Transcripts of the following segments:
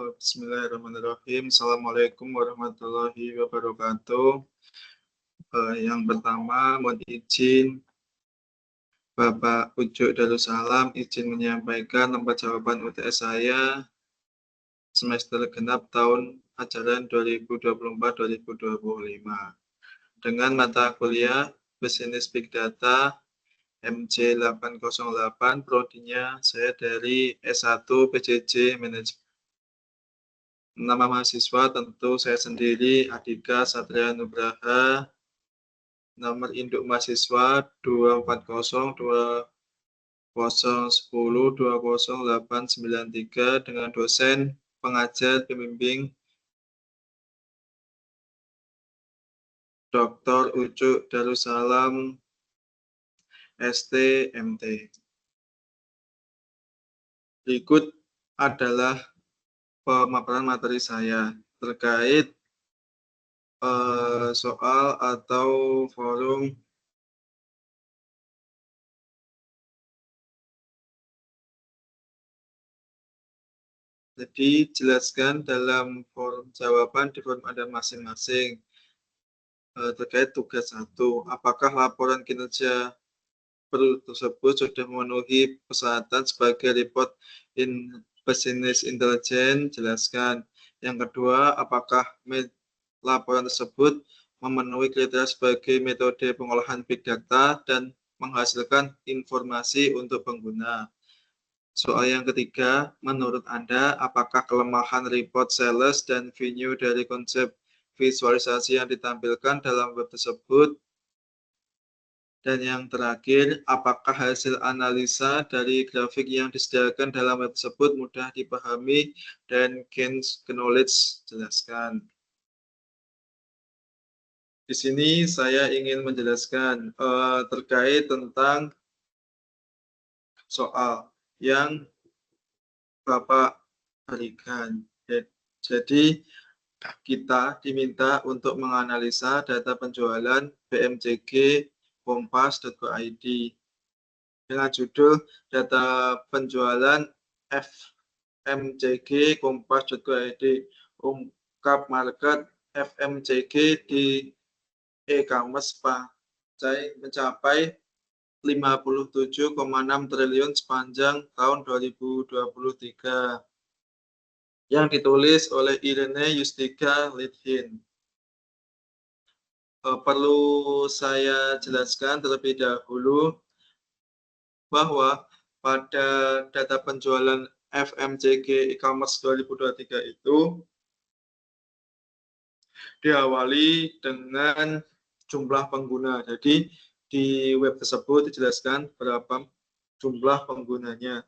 Bismillahirrahmanirrahim. Assalamualaikum warahmatullahi wabarakatuh. Yang pertama, mohon izin Bapak Ujuk Darussalam izin menyampaikan tempat jawaban UTS saya semester genap tahun ajaran 2024-2025 dengan mata kuliah Business Big Data MC 808, prodinya saya dari S1 PJJ Manajemen. Nama mahasiswa tentu saya sendiri, Adhika Satria Nugraha. Nomor induk mahasiswa 2402010200893 dengan dosen pengajar pembimbing Dr. Ujuk Darussalam ST MT. Berikut adalah pemaparan materi saya terkait soal atau forum jadi jelaskan dalam forum jawaban di forum Anda masing-masing terkait tugas 1. Apakah laporan kinerja tersebut sudah memenuhi persyaratan sebagai report in business intelligence? Jelaskan. Yang kedua, apakah laporan tersebut memenuhi kriteria sebagai metode pengolahan big data dan menghasilkan informasi untuk pengguna? Soal yang ketiga, menurut Anda, apakah kelemahan report sales dan venue dari konsep visualisasi yang ditampilkan dalam web tersebut? Dan yang terakhir, apakah hasil analisa dari grafik yang disediakan dalam web tersebut mudah dipahami dan gain knowledge? Jelaskan. Di sini saya ingin menjelaskan terkait tentang soal yang Bapak berikan. Jadi kita diminta untuk menganalisa data penjualan BMCG kompas.go.id dengan judul data penjualan FMCG kompas.go.id, ungkap market FMCG di e-commerce mencapai 57,6 triliun sepanjang tahun 2023 yang ditulis oleh Irene Yustika Lidhin. Perlu saya jelaskan terlebih dahulu bahwa pada data penjualan FMCG e-commerce 2023 itu diawali dengan jumlah pengguna. Jadi di web tersebut dijelaskan berapa jumlah penggunanya.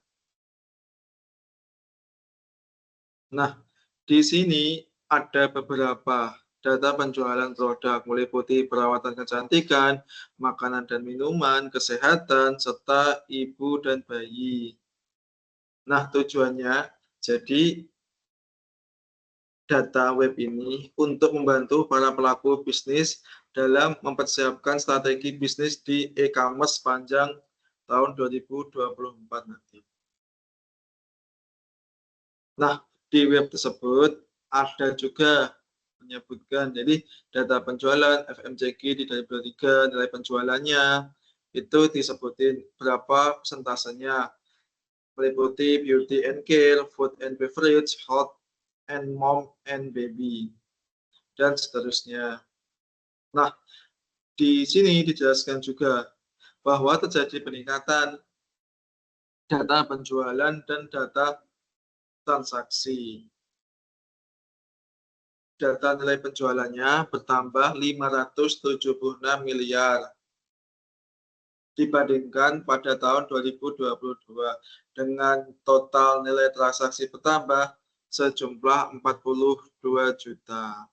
Nah, di sini ada beberapa data penjualan produk meliputi perawatan kecantikan, makanan dan minuman, kesehatan, serta ibu dan bayi. Nah, tujuannya jadi data web ini untuk membantu para pelaku bisnis dalam mempersiapkan strategi bisnis di e-commerce sepanjang tahun 2024 nanti. Nah, di web tersebut ada juga menyebutkan, jadi data penjualan FMCG di 2023, nilai penjualannya itu disebutin berapa persentasenya, meliputi beauty and care, food and beverage, health and mom and baby, dan seterusnya. Nah, di sini dijelaskan juga bahwa terjadi peningkatan data penjualan dan data transaksi. Data nilai penjualannya bertambah 576 miliar dibandingkan pada tahun 2022 dengan total nilai transaksi bertambah sejumlah 42 juta.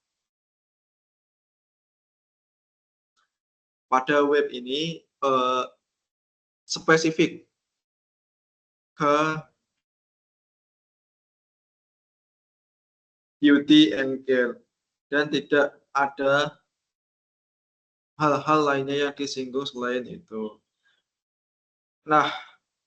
Pada web ini spesifik ke beauty and care dan tidak ada hal-hal lainnya yang disinggung selain itu. Nah,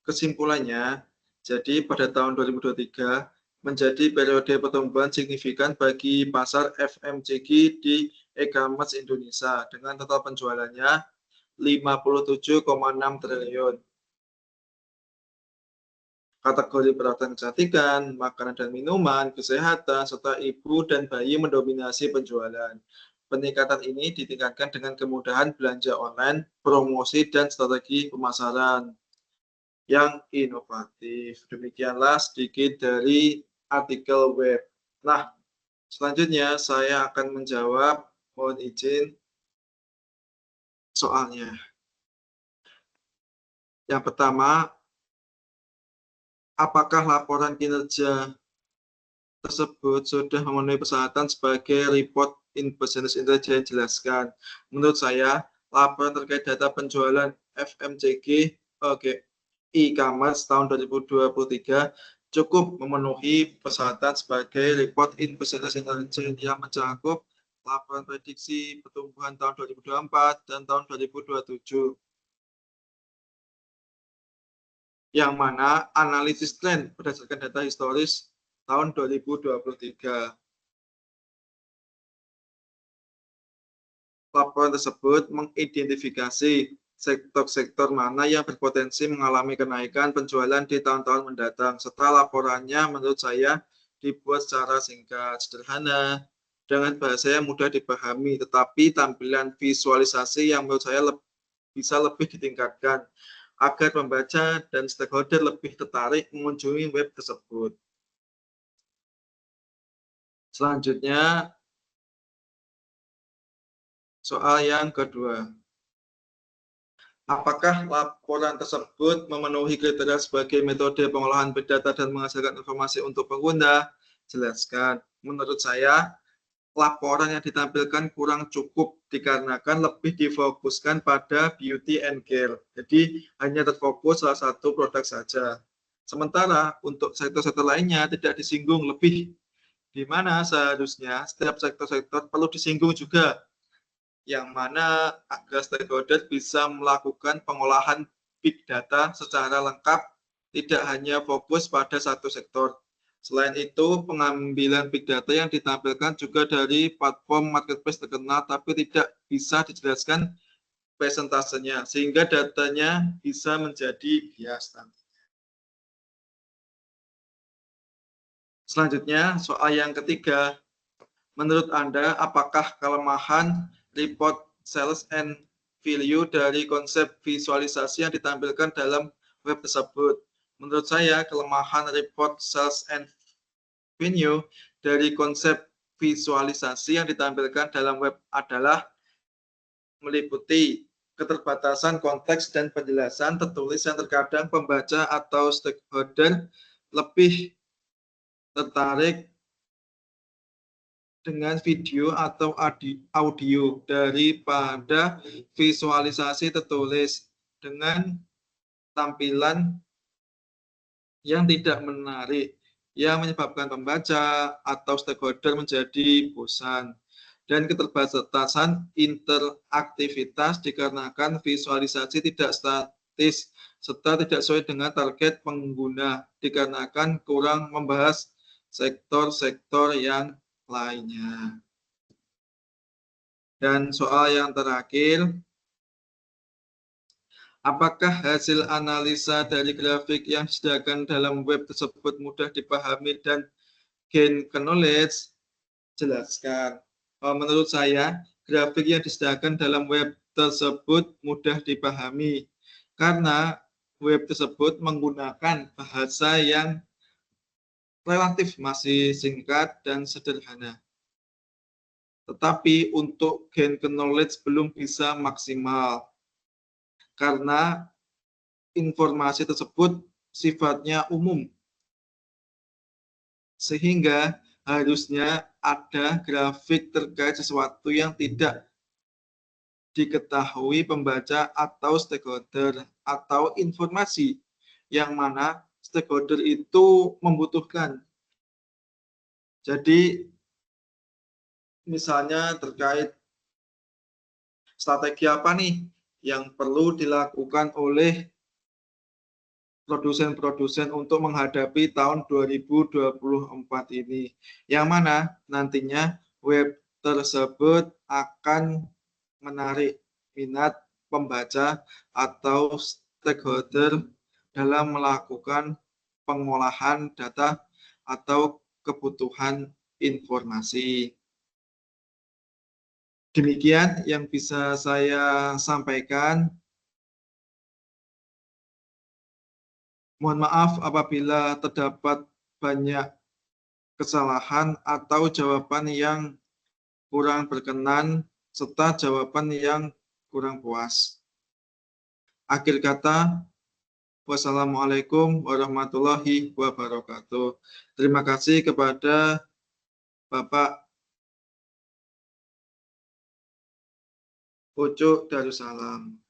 kesimpulannya, jadi pada tahun 2023 menjadi periode pertumbuhan signifikan bagi pasar FMCG di e-commerce Indonesia dengan total penjualannya 57,6 triliun. Kategori peralatan kecantikan, makanan dan minuman, kesehatan, serta ibu dan bayi mendominasi penjualan. Peningkatan ini ditingkatkan dengan kemudahan belanja online, promosi, dan strategi pemasaran yang inovatif. Demikianlah sedikit dari artikel web. Nah, selanjutnya saya akan menjawab, mohon izin, soalnya. Yang pertama, apakah laporan kinerja tersebut sudah memenuhi persyaratan sebagai report in business intelligence? Jelaskan. Menurut saya, laporan terkait data penjualan FMCG e-commerce tahun 2023 cukup memenuhi persyaratan sebagai report in business intelligence yang mencakup laporan prediksi pertumbuhan tahun 2024 dan tahun 2027. Yang mana analisis tren berdasarkan data historis tahun 2023. Laporan tersebut mengidentifikasi sektor-sektor mana yang berpotensi mengalami kenaikan penjualan di tahun-tahun mendatang. Serta laporannya menurut saya dibuat secara singkat, sederhana, dengan bahasa yang mudah dipahami, tetapi tampilan visualisasi yang menurut saya bisa lebih ditingkatkan agar pembaca dan stakeholder lebih tertarik mengunjungi web tersebut. Selanjutnya, soal yang kedua. Apakah laporan tersebut memenuhi kriteria sebagai metode pengolahan big data dan menghasilkan informasi untuk pengguna? Jelaskan. Menurut saya, laporan yang ditampilkan kurang cukup dikarenakan lebih difokuskan pada beauty and care. Jadi, hanya terfokus salah satu produk saja. Sementara untuk sektor-sektor lainnya tidak disinggung lebih, di mana seharusnya setiap sektor-sektor perlu disinggung juga, yang mana agar stakeholder bisa melakukan pengolahan big data secara lengkap, tidak hanya fokus pada satu sektor. Selain itu, pengambilan big data yang ditampilkan juga dari platform marketplace terkenal, tapi tidak bisa dijelaskan presentasenya, sehingga datanya bisa menjadi bias. Selanjutnya, soal yang ketiga, menurut Anda, apakah kelemahan report sales and value dari konsep visualisasi yang ditampilkan dalam web tersebut? Menurut saya, kelemahan report sales and value dari konsep visualisasi yang ditampilkan dalam web adalah meliputi keterbatasan konteks dan penjelasan tertulis yang terkadang pembaca atau stakeholder lebih tertarik dengan video atau audio daripada visualisasi tertulis, dengan tampilan yang tidak menarik yang menyebabkan pembaca atau stakeholder menjadi bosan, dan keterbatasan interaktivitas dikarenakan visualisasi tidak statis serta tidak sesuai dengan target pengguna dikarenakan kurang membahas sektor-sektor yang lainnya. Dan soal yang terakhir, apakah hasil analisa dari grafik yang disediakan dalam web tersebut mudah dipahami dan gain knowledge? Jelaskan. Menurut saya, grafik yang disediakan dalam web tersebut mudah dipahami karena web tersebut menggunakan bahasa yang relatif masih singkat dan sederhana. Tetapi untuk gain knowledge belum bisa maksimal karena informasi tersebut sifatnya umum, sehingga harusnya ada grafik terkait sesuatu yang tidak diketahui pembaca atau stakeholder, atau informasi yang mana stakeholder itu membutuhkan. Jadi misalnya terkait strategi apa nih yang perlu dilakukan oleh produsen-produsen untuk menghadapi tahun 2024 ini. Yang mana nantinya web tersebut akan menarik minat pembaca atau stakeholder dalam melakukan pengolahan data atau kebutuhan informasi. Demikian yang bisa saya sampaikan. Mohon maaf apabila terdapat banyak kesalahan atau jawaban yang kurang berkenan serta jawaban yang kurang puas. Akhir kata, wassalamualaikum warahmatullahi wabarakatuh. Terima kasih kepada Bapak Ucuk Darussalam.